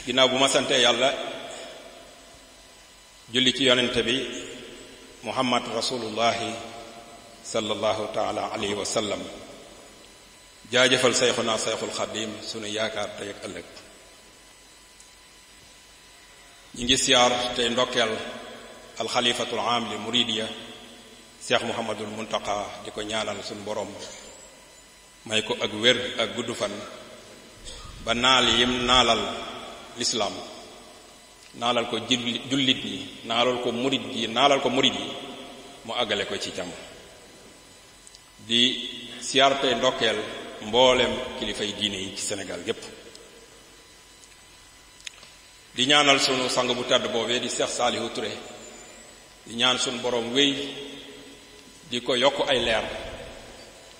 ginnaaw bu ma sante yàlla julli ci yonente bi muhammad rasulullahi sallallahu taala alayhi wa sallam jaajëfal sayxuna sayxul xadim sunu yaakaar tey ak ëllëg ñi ngi siyaar tey ndokkeel alxalifatul aam li muridiya cheikh muhammadul muntaqa di ko ñaanal sunu borom may ko ak wér ak gudd fan ba naal yim naalal lislaam naalal ko jullit ñi naalal ko murid yi mu àggale ko ci jàmm di siyaar tey ndokkeel mboolem kilifay diine yi ci Sénégal gépp di ñaanal sunu sang bu tedd boobee di Cheikh Saliou Touré di ñaan sunu borom wéy di ko yokk ay leer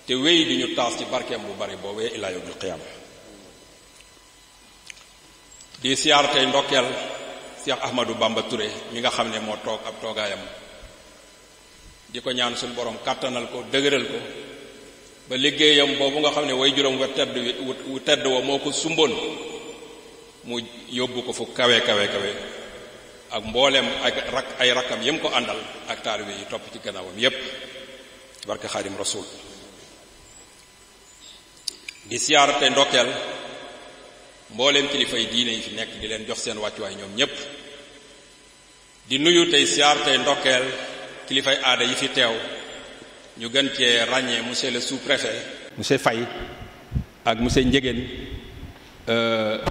te wéy di ñu taas ci barkeem bu bari boobee ilaa yawmil qiyaama di siyaar tey ndokkeel Cheikh Ahmadou Bamba Touré mi nga xam ne moo toog ab toogaayam di ko ñaan suñu borom kàttanal ko dëgëral ko ba liggéeyam boobu nga xam ne way juróom wu tedd wa moo ko sumboon mu yóbbu ko fu kawe ak mbooleem ay rakkam yëm ko àndal ak taalibe yi topp ci gannaawam yépp barke Xaadim Rasuul di siyaar tey ndokkeel mbooleem kilifay diine yi fi nekk di leen jox seen wàccuwaay ñoom ñépp di nuyu tey siyaar tey ndokkeel kilifay aada yi fi teew ñu gën cee ràññee monsieur le sous-préfet monsieur Faye ak monsieur Ndiéguène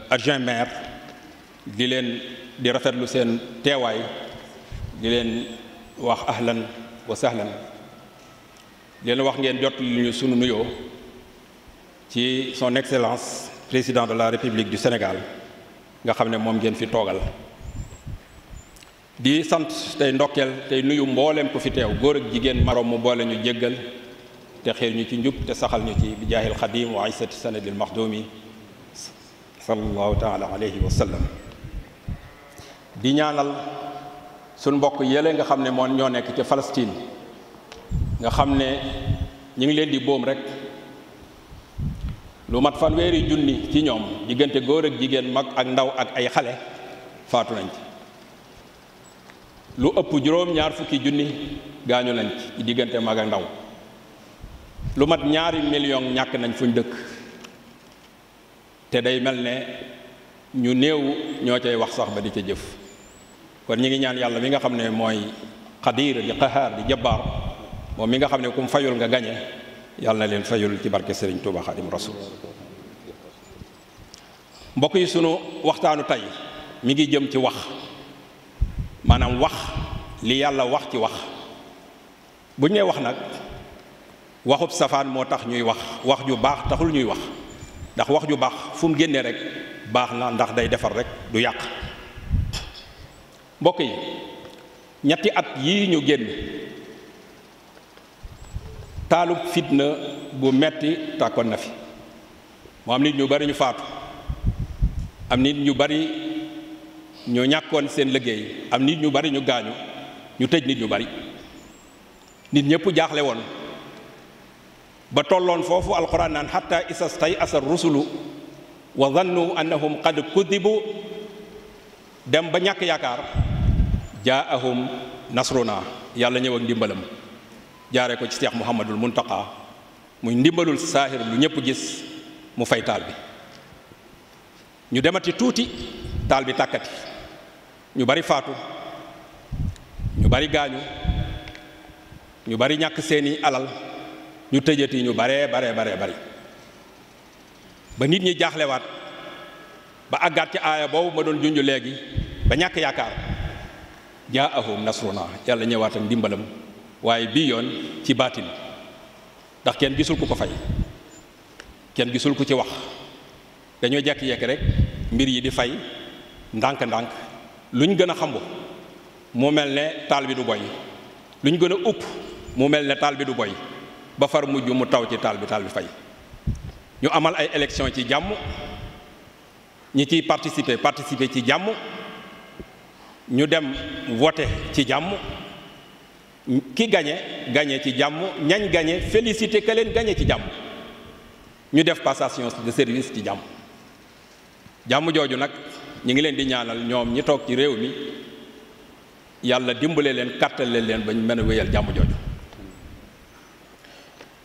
adjoint maire di rafetlu seen teewaay di leen wax ahlan wa sahlan di leen wax ngeen jot lu ñu sunu nuyoo ci son excellence président de la République du Sénégal nga xam ne moom ngeen fi toogal di sant tey ndokkeel tey nuyu mboolem ko fi teew góor ak jigéen marom mu boole ñu jéggal te xeer ñu ci njub te saxal ñu ci bi jaahil xadim wa aysati sanadil maxdumi sallallahu taala alayhi wa sallam di ñaanal suñ mbokk yële nga xam ne moom ñoo nekk ca Palestine nga xam ne ñu ngi leen di boom rek lu mat fanweeri junni ci ñoom diggante góor ak jigéen mag ak ndaw ak ay xale faatu nañ ci lu ëpp juróom-ñaar fukki junni gaañu nañ ci diggante mag ak ndaw lu mat 2 millions ñàkk nañ fuñ dëkk te day mel ne ñu néew ñoo cay wax sax ba di ca jëf kon ñi ngi ñaan yàlla mi nga xam ne mooy xadiir di qahaar di jabbaar moom mi nga xam ne kum fayul nga gañe yàlla na leen fayul ci barke Serigne Touba Xadim Rasul mbokk yi sunu waxtaanu tey mi ngi jëm ci wax maanaam wax li yàlla wax ci wax bu ñu nee wax nag waxub safaan moo tax ñuy wax ju baax taxul ñuy wax ndax wax ju baax fu mu génnee rek baax na ndax day defar rek du yàq mbokk yi ñetti at yii ñu génn taalub fitna bu metti tàkkoon na fi moo am nit ñu bari ñu faatu am nit ñu bari ñu ñàkkoon seen liggéey am nit ñu bari ñu gaañu ñu tëj nit ñu bari nit ñëpp jaaxle woon ba tolloon foofu alquran naan xatta isastay asa rusulu wa zannu annahum qad kudibu dem ba ñàkk yaakaar jaahum nasruna yàlla ñëw ak ndimbalam jaare ko ci Cheikh Muhammadul Muntaqa muy ndimbalul saahir lu ñëpp gis mu fay taal bi ñu demati tuuti taal bi tàkkati ñu bari faatu ñu bari gaañu ñu bari ñàkk seeni alal ñu tëjati ñu bari ba nit ñi jaaxlewaat ba àggaat ci aaya boobu ma doon junj léegi ba ñàkk yaakaar jaahum nasruna yàlla ñëwaat ak ndimbalam waaye bii yoon ci baatin ndax kenn gisul ku ko fay kenn gisul ku ci wax dañoo jekki-jekki rek mbir yi di fay ndànk-ndànk luñ gën a xambu mu mel ne taal bi du boy luñ gën a upp mu mel ne taal bi du boy ba far mujj mu taw ci taal bi fay ñu amal ay élection ci jàmm ñi ciy participer ci jàmm ñu dem voter ci jàmm ki gañe ci jàmm ñañ gañe félicité ka leen gañe ci jàmm ñu def passation de service ci jàmm jooju nag ñi ngi leen di ñaanal ñoom ñi toog ci réew mi yàlla dimbale leen kàttale leen ba ñu mën a wéyal jàmm jooju.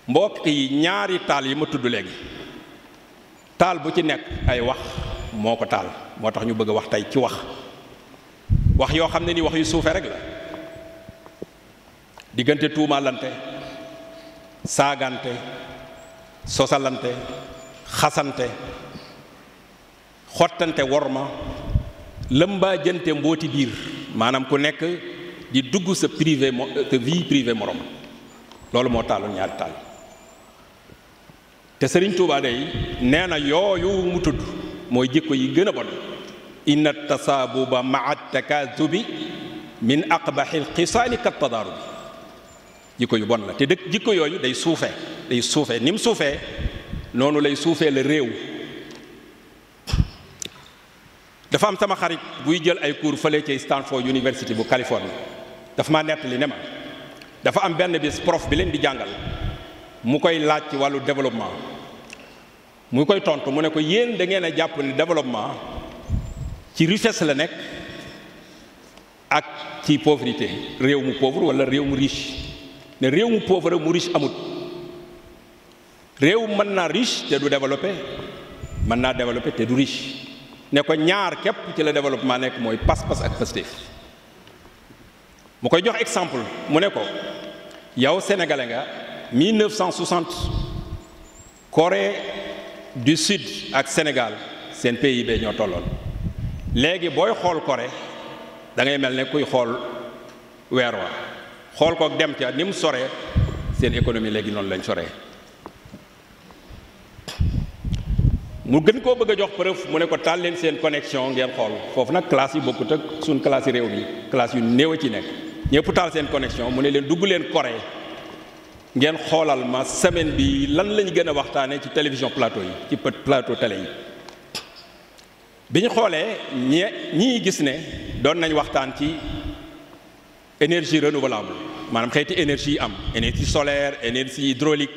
mbokk yi ñaari taal yi ma tudd léegi taal bu ci nekk ay wax moo ko taal, moo tax ñu bëgg a wax tey ci wax yoo xam ne ni wax yu suufe rek la, diggante tuumaalante, saagante, sosalante, xasante, xottante worma, lëmbaa jënte mbooti biir, maanaam ku nekk di dugg sa privé te vie privée morom. loolu moo taaloon ñaari taal te Sëriñ Tuubaa day nee na yooyu mu tudd mooy jikko yi gën a bon. inna tasaabuba maa takaazubi min aqbaxil xisaali kat tadaarubi. jikko yu bon la te dëkk jikko yooyu day suufee ni mu suufee noonu lay suufee la réew. dafa am sama xarit buy jël ay cours fële ci Stanford University bu Californie, dafa ma nettali ne ma dafa am benn bis prof bi leen di jàngal mu koy laaj ci wàllu développement, mu koy tontu mu ne ko yéen da ngeen a jàpp ne développement ci richesse la nekk ak ci pauvreté, réew mu pauvre wala réew mu riche. ne réew mu pauvre mu riche amut. réew mën naa riche te du développé, mën naa développé te du riche. ne ko ñaar képp ci la développement nekk mooy pas-pas ak pastéef. mu koy jox exemple mu ne ko yow sénégalais nga 1960 Corée du Sud ak Sénégal seen PIB ñoo tolloon. léegi booy xool Corée da ngay mel ne kuy xool weer wa xool ko dem ca ni mu soree seen économie léegi noonu lañ soree. mu gën koo bëgg a jox preuve mu ne ko taal leen seen connexion ngeen xool. foofu nag classe yi bokkut ak suñ classe yi réew mi, classe yu néew a ci nekk. ñëpp taal seen connexion mu ne leen dugg leen Corée ngeen xoolal ma semaine bi lan lañ gën a waxtaane ci télévision plateau yi, ci plateau télé yi. bi ñu xoolee ñii gis ne doon nañ waxtaan ci énergie renouvelable, maanaam xeeti énergie yi am, énergie solaire, énergie hydraulique,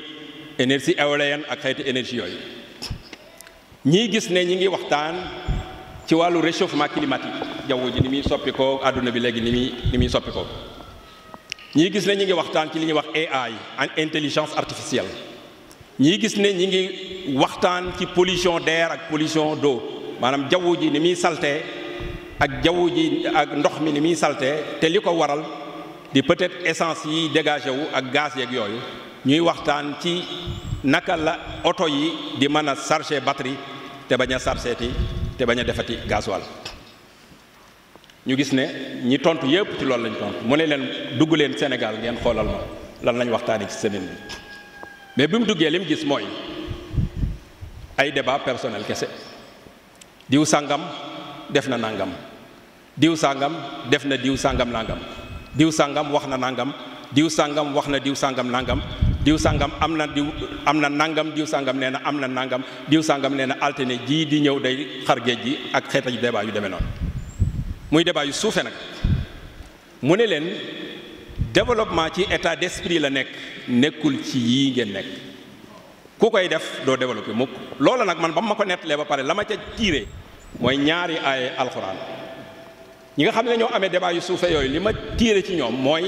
énergie éolienne ak xeeti énergie yooyu. ñii gis ne ñi ngi waxtaan ci wàllu réchauffement climatique, jaww ji ni muy soppi ko, àdduna bi léegi ni muy soppi ko. ñii gis ne ñi ngi waxtaan ci li ñuy wax AI, intelligence artificielle. ñii gis ne ñi ngi waxtaan ci pollution d'air ak pollution d'eau, maanaam jaww ji ni muy saltee ak jaww ji ak ndox mi ni muy saltee te li ko waral di peut-être essence yi dégagé wu ak gaz yeeg yooyu. ñuy waxtaan ci naka la oto yi di mën a charger batterie te bañ a chargeeti te bañ a defati gasoil. ñu gis ne ñi tontu yépp ci loolu lañ tontu. mu ne leen dugg leen Sénégal ngeen xoolal ma lan lañ waxtaanee ci semaine bi. mais bi mu duggee li mu gis mooy ay débat personnel kese. diw sàngam def na nangam, diw sàngam def na diw sàngam nangam, diw sàngam wax na nangam, diw sàngam wax na diw sàngam nangam, diw sàngam am na nangam, diw sàngam nee na am na nangam, diw sàngam nee na altine jii di ñëw day xar géej gi ak xeeta débat yu demee noonu. muy débat yu suufe nag. mu ne leen développement ci état d'esprit la nekk, nekkul ci yii ngeen nekk. ku koy def doo développé mukk. loolu nag man ba ma ko nettalee ba pare la ma ca tiire mooy ñaari ay alxuraan. ñi nga xam ne ñoo amee débat yu suufe yooyu li ma tiire ci ñoom mooy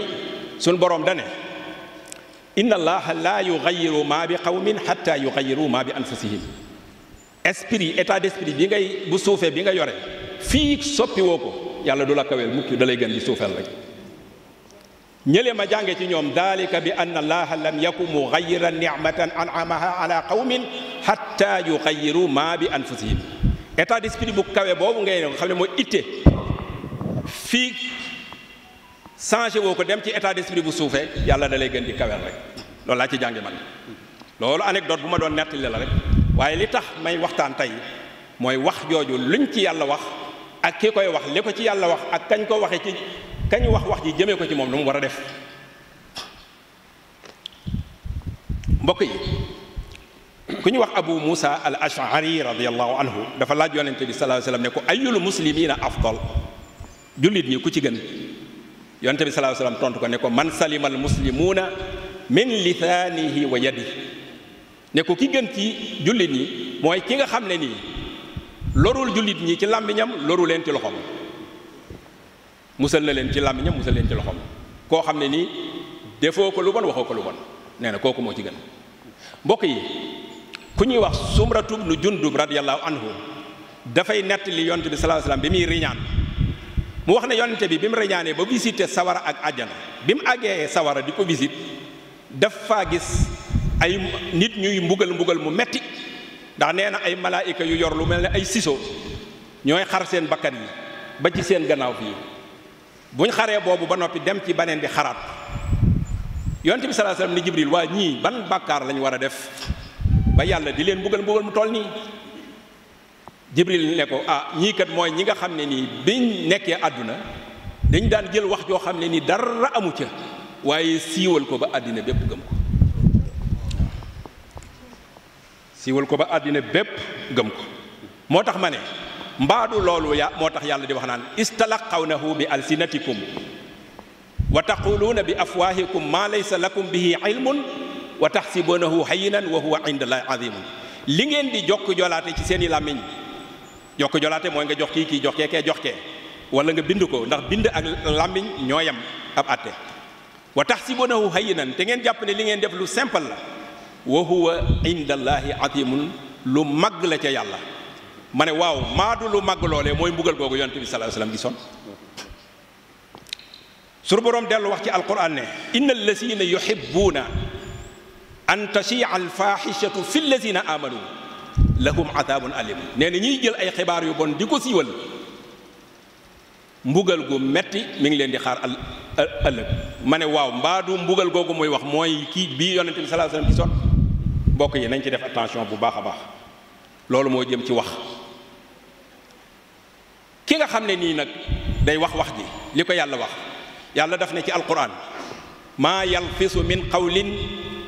suñ boroom dane inna allaha la yughayyiru ma bi qawmin hatta yughayyiru ma bi anfusihim. esprit état d'esprit bi ngay bu suufee bi nga yore fii soppi woo ko yàlla du la kaweel mukk da lay gën di suufeel rek. ñële ma jànge ci ñoom dalika bi anna allaha lam yaku mughayyiran ni'matan an'amaha ala qawmin hatta yughayyiru ma bi anfusihim. état d'esprit bu kawe boobu ngay xam ne mooy itte fii changé woo ko dem ci état d'esprit bu suufee yàlla da lay gën di kaweel rek. loolu laa ci jànge man. loolu anecdote bu ma doon nettali la rek waaye li tax may waxtaan tey mooy wax jooju luñ ci yàlla wax ak ki koy wax li ko ci yàlla wax ak kañ ko waxee ci kañ wax ji jëmee ko ci moom lu mu war a def. mbokk yi ku ñu wax Abu Musa al Ash'ari radiyallahu anhu dafa laaj yonente bi sallallahu alayhi wasallam ne ko ayyul muslimina afdal, jullit ñi ku ci gën. yonente bi sallallahu alayhi wasallam tontu ko ne ko man salima al muslimuuna min lisaanihi wa yadihi. ne ko ki gën ci jullit ñi mooy ki nga xam ne nii lorul jullit ñi ci làmmiñam loru leen ci loxoom musal na leen ci làmmiñam musal leen ci loxoom koo xam ne nii defoo ko lu bon waxoo ko lu bon nee na kooku moo ci gën. mbokk yi ku ñuy wax Sumratu bnu Jundub radiyallahu anhu dafay nettali yonent bi sallallahu alayhi wasallam bi muy riñaan mu wax ne yonent bi mu riñaanee ba visité sawara ak àjjana bi mu àggee sawara di ko visite dafa gis ay nit ñuy mbugal mu metti ndax nee na ay malaayika yu yor lu mel ne ay siso ñooy xar seen bakkan yi ba ci seen gannaaw fii buñ xaree boobu ba noppi dem ci baneen bi xaraat yonent bi sallallahu alayhi wasallam ni Jibril waa ñii ban bàkkaar lañ war a def ba yàlla di leen mbugal mu toll nii. Jibril ne ko ñii kat mooy ñi nga xam ne nii biñ nekkee àdduna dañ daan jël wax joo xam ne nii dara amu ca waaye siiwal ko ba àddina bépp gëm ko siiwal ko ba àddina bépp gëm ko moo tax ma ne mbaadu loolu moo tax yàlla di wax naan istalaqawnahu bi alsinatikum wa taquluuna bi afwahikum ma laysa lakum bihi ilmun wa taxsibunahu hayyinan wa huwa indallahi azimun li ngeen di jokk jolaate ci seeni làmmiñ jokk jolaate mooy nga jox kii jox kee jox kee wala nga bind ko ndax bind ak làmmiñ ñoo yem ab atte wa taxsibunahu hayyinan te ngeen jàpp ne li ngeen def lu simple la wa huwa indallahi azimun lu màgg la ca yàlla ma ne waaw maadu lu màgg loolee mooy mbugal googu yonent bi sallallahu alayhi wasallam gisoon sur boroom dellu wax ci alquran ne inna allazina yuhibbuuna an tashia alfaxishatu fi allazina amanu lahum adabun alim nee na ñiy jël ay xibaar yu bon di ko siiwal mbugal gu metti mi ngi leen di xaar ëllëg ma ne waaw mbaadu mbugal googu muy wax mooy kii bii yonente bi sallallahu alayhi wasallam gisoon mbokk yi nañ ci def attention bu baax a baax loolu moo jëm ci wax ki nga xam ne nii nag day wax ji li ko yàlla wax yàlla daf ne ci alquran maa yalfisu min qawlin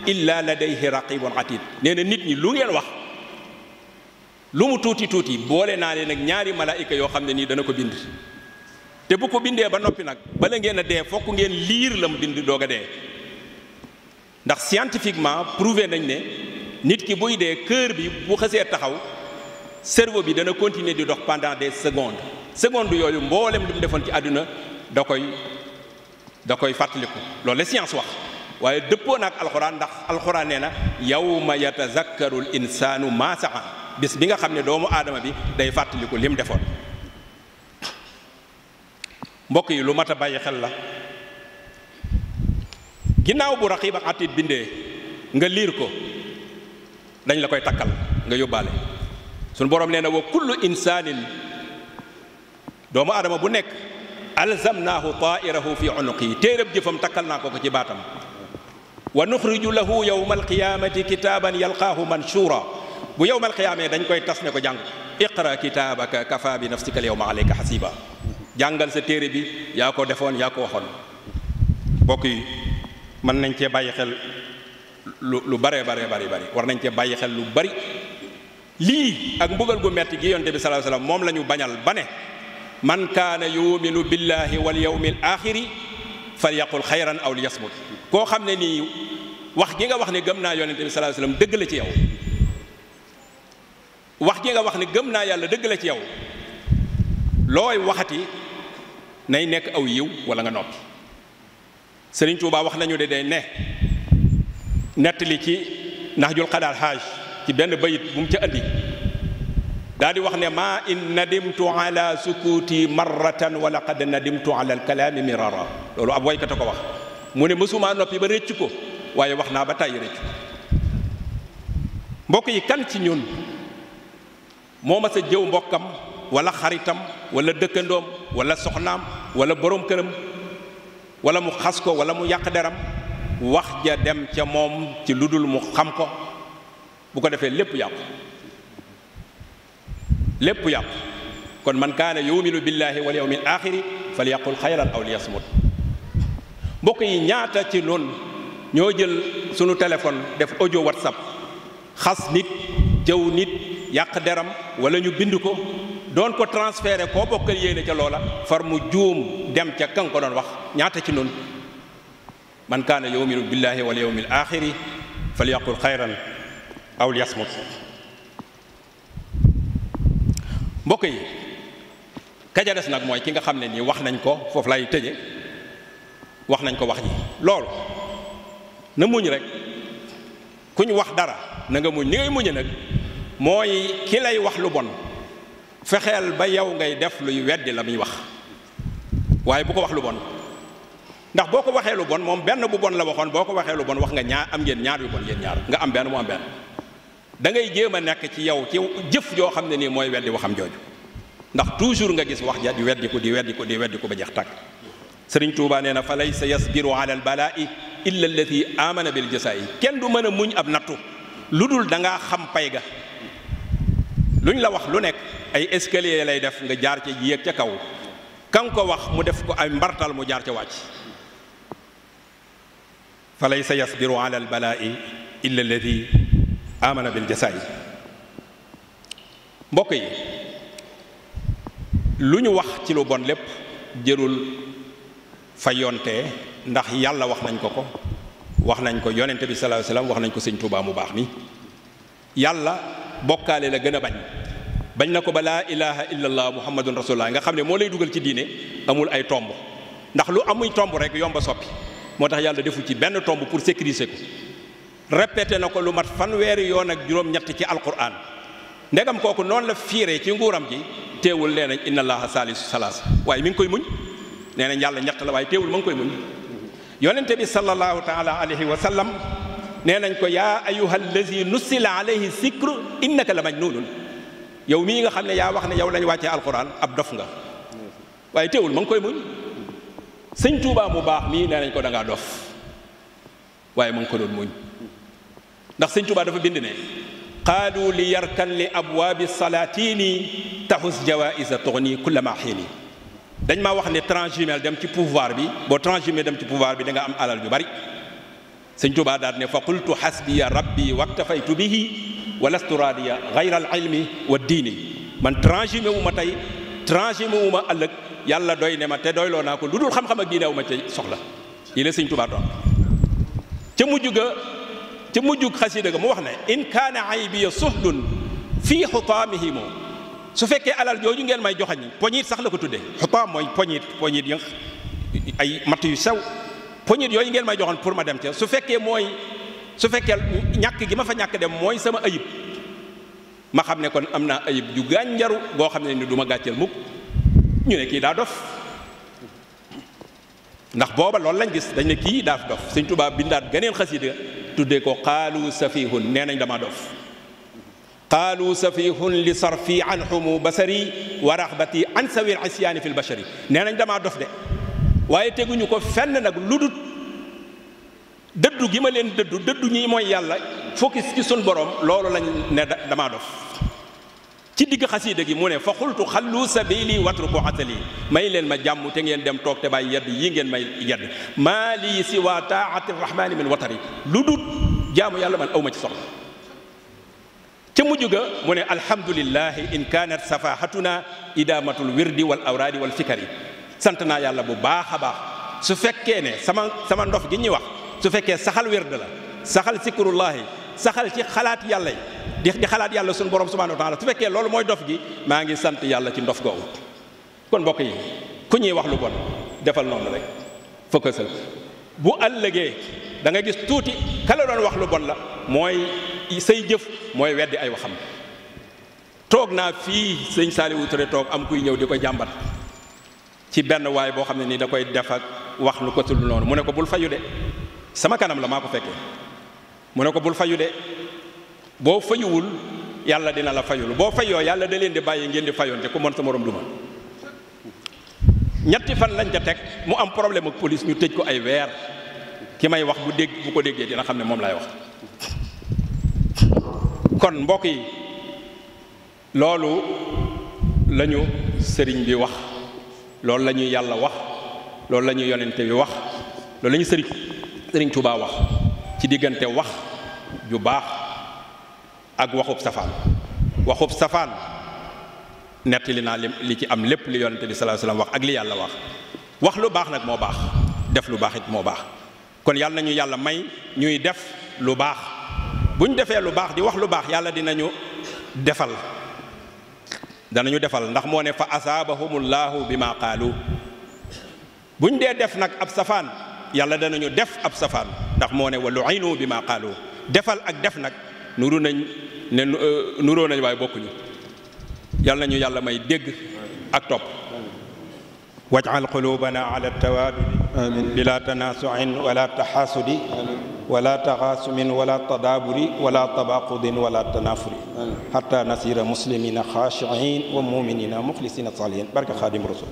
illa ladayhi raqibun atid nee na nit ñi lu ngeen wax lu mu tuuti boole naa leen nag ñaari malaayika yoo xam ne nii dana ko bind te bu ko bindee ba noppi nag bala ngeen a dee fokk ngeen liir la mu bind doog a dee ndax scientifiquement prouvé nañ ne nit ki buy dee cœur bi bu xësee taxaw cerveau bi dana continuer di dox pendant des secondes yooyu mboolem lu mu defoon ci àdduna da koy fàttaliku loolu la science wax waaye dëppoo na ak alxuraan ndax alxuraan nee na yawma yatazakkaru l insaanu maa sa'a bis bi nga xam ne doomu aadama bi day fàttaliku lim defoon mbokk yi lu mat a bàyyi xel la ginnaaw bu Raqiib ak Atiid bindee nga liir ko dañ la koy takkal nga yóbbaale suñu boroom nee na wa kullu insaanin doomu aadama bu nekk alzamnaahu taa'irahu fi unuqi téeréb jëfam takkal naa ko ci baatam wa nuxriju lahu yawma alqiyaamati kitaaban yalqaahu manshura bu yawma alqiyaamee dañ koy tas ne ko jàng iqra kitaabaka kafa bi nafsika al yawma alayka hasiba jàngal sa téere bi yaa ko defoon yaa ko waxoon mbokk yi mën nañ cee bàyyi xel lu bare bari war nañ cee bàyyi xel lu bari lii ak mbugal gu metti gi yonte bi sallallahu alayhi wasallam moom la ñu bañal ba ne man kaana yuminu billahi wal yawmil axiri falyaqul xayran aw liyasmut koo xam ne nii wax gi nga wax ne gëm naa yonente bi sallallahu alayhi wasallam dëgg la ci yow wax gi nga wax ne gëm naa yàlla dëgg la ci yow looy waxati nay nekk aw yiw wala nga noppi Sëriñ Tuubaa wax nañu de ne nettali ci Nahjul Qadaal Haaj ci benn bayit bu mu ca andi daal di wax ne maa in nadimtu ala sukuuti marratan wa laqad nadimtu ala alkalaami mirara loolu ab waykat a ko wax mu ne mësumaa noppi ba rëcc ko waaye wax naa ba tàyyi rëcc ko mbokk yi kan ci ñun moo ma sa jëw mbokkam wala xaritam wala dëkkandoom wala soxnaam wala borom këram wala mu xas ko wala mu yàq deram wax ja dem ca moom ci lu dul mu xam ko bu ko defee lépp yàqu kon man kaana yuminu billahi wal yawmil axiri falyaqul xayran aw liyasmut mbokk yi ñaata ci noonu ñoo jël sunu téléphone def audio whatsapp xas nit jëw nit yàq deram wala ñu bind ko doon ko transféré koo bokkal yéene ca loola far mu juum dem ca kan ko doon wax ñaata ci noonu man kaana yuminu billahi wal yawmil axiri falyaqul xayran aw liyasmut mbokk yi kaja des nag mooy ki nga xam ne nii wax nañ ko foofu lay tëje wax nañ ko wax ji loolu na muñ rek ku ñu wax dara na nga muñ ni ngay muñe nag mooy ki lay wax lu bon fexeel ba yow ngay def luy weddi la muy wax waaye bu ko wax lu bon ndax boo ko waxee lu bon moom benn bu bon la waxoon boo ko waxee lu bon wax nga ñaar am ngeen ñaar yu bon yéen ñaar nga am benn mu am benn da ngay jéem a nekk ci yow ci jëf joo xam ne nii mooy weddi waxam jooju ndax toujours nga gis wax ja di weddi ko di weddi ko di weddi ko ba jeex tàkk Sëriñ Tuubaa nee na fa laysa yasbiru ala al balaa'i illa allati amana bil jasaa'i kenn du mën a muñ ab nattu lu dul da ngaa xam pay ga luñ la wax lu nekk ay escalier lay def nga jaar ca yéeg ca kaw kan ko wax mu def ko ay mbartal mu jaar ca wàcc fa laysa yasbiru ala al balaa'i illa allati amana bil jasaa'i mbokk yi lu ñu wax ci lu bon lépp jërul fayonte ndax yàlla wax nañ ko wax nañ ko yonente bi sallallahu alayhi wasallam wax nañ ko sëñ Tuubaa mu baax mi yàlla bokkaale la gën a bañ na ko ba laa ilaha illallah muhammadun rasulullah nga xam ne moo lay dugal ci diine amul ay tomb ndax lu amuy tomb rek yomba soppi moo tax yàlla defu ci benn tomb pour sécuriser ko répété na ko lu mat fanweeri yoon ak juróom-ñett ci alquran ndegam kooku noonu la fiiree ci nguuram gi teewul nee nañ inna allaha salisu salaasa waaye mi ngi koy muñ nee nañ yàlla ñett la waaye teewul ma ngi koy muñ yonente bi sallallahu taala alayhi wa sallam nee nañ ko yaa ayuha allazi nussila alayhi sikru innaka la majnunun yow mii nga xam ne yaa wax ne yow lañ wàccee alquran ab dof nga waaye teewul ma ngi koy muñ sëñ Tuubaa mu baax mii nee nañ ko da ngaa dof waaye ma ngi ko doon muñ ndax sëñ Tuubaa dafa bind ne qaalu li yarkan li abwaabi salaatini taxus jawaïsa tuxni kulla ma xiini dañ maa wax ne transhumel dem ci pouvoir bi boo transhumé dem ci pouvoir bi da nga am alal yu bari sëñ Tuubaa daal ne fa qultu xasbiya rabbi waktafaytu bihi wa lastu raadiya gayra al ilmi wa diini man transhumé wu ma tey transhumé wu ma ëllëg yàlla doy ne ma te doyloo naa ko lu dul xam-xam ak diine wu ma ci soxla yi la sëñ Tuubaa doon ca mujjug xasida ga mu wax ne in kaana aybiya suhdun fii xutaamihi moo su fekkee alal jooju ngeen may joxañ poñit sax la ko tuddee xutaam mooy poñit yi ay matt yu sew poñit yooyu ngeen may joxoon pour ma dem ca su fekkee ñàkk gi ma fa ñàkk dem mooy sama ayib ma xam ne kon am naa ayib ju gànjaru goo xam ne ni du ma gàcceel mukk ñu ne kii daa dof ndax booba loolu lañ gis dañ ne kii daaf dof Sëñ Tuubaa bindaat ganeen xasida tuddee ko qaalu safihun nee nañ dama dof qaalu safihun li sarfi anhumu basari wa raxbati an sawil isyaani fi lbashari nee nañ damaa dof de waaye teguñu ko fenn nag lu dut dëddu gi ma leen dëddu ñi mooy yàlla focus ci sun borom loolu lañ ne damaa dof ci digg xasiida gi mu ne fa xultu xallu sabili watruku atali may leen ma jàmm te ngeen dem toog te bàyyi yedd yi ngeen may yedd maa lii si waa taati rahmani min watari lu dut jaamu yàlla man awma ci soxla ca mujj ga mu ne alhamdulillahi in kaanat safahatuna idamatul wirdi wal awraadi wal fikari sant naa yàlla bu baax a baax su fekkee ne sama ndof gi ñuy wax su fekkee saxal wird la saxal sikrullahi saxal ci xalaat yàlla yi di xalaat yàlla suñu borom subhanahu wa taala su fekkee loolu mooy dof gi maa ngi sant yàlla ci ndof googu kon mbokk yi ku ñuy wax lu bon defal noonu rek fëkkësal bu ëllëgee da nga gis tuuti ka la doon wax lu bon la mooy say jëf mooy weddi ay waxam toog naa fii sëñ Saliou Touré toog am kuy ñëw di ko jàmbat ci benn waay boo xam ne nii da koy def ak wax lu ko tul noonu mu ne ko bul fayu de sama kanam la maa ko fekkee mu ne ko bul fayu de boo fayuwul yàlla dina la fayul boo fayoo yàlla da leen di bàyyi ngeen di fayoonte ku mën sa morom duma ñetti fan lañ ca teg mu am problème ak police ñu tëj ko ay weer ki may wax bu ko déggee dina xam ne moom lay wax kon mbokk yi loolu lañu sëriñ bi wax loolu la ñuy yàlla wax loolu la ñuy yonente bi wax loolu la ñu sëriñ Tuubaa wax ci diggante wax ju baax ak waxub safaan nettali naa li ci am lépp li yonente bi sallallahu alayhi wasallam wax ak li yàlla wax lu baax nag moo baax def lu baax it moo baax kon yàlla nañu yàlla may ñuy def lu baax bu ñu defee lu baax di wax lu baax yàlla dinañu defal danañu defal ndax moo ne fa asaabahumullahu bi ma qaalu buñ dee def nag ab safaan yàlla danañu def ab safaan ndax moo ne wa lu'inu bi ma qaalu defal ak def nag nuru nañ ne nuroo nañ waaye bokkuñu yàlla nañu yàlla may dégg ak topp waj'al qulubana ala tawaadudi bila tanaasu'in wala taxaasudi wala taxaasumin wala tadaaburi wala tabaqudin wala tanaafuri hatta nasira muslimina xaashi'in wa muminina muxlisina salihin barka xaadim rasul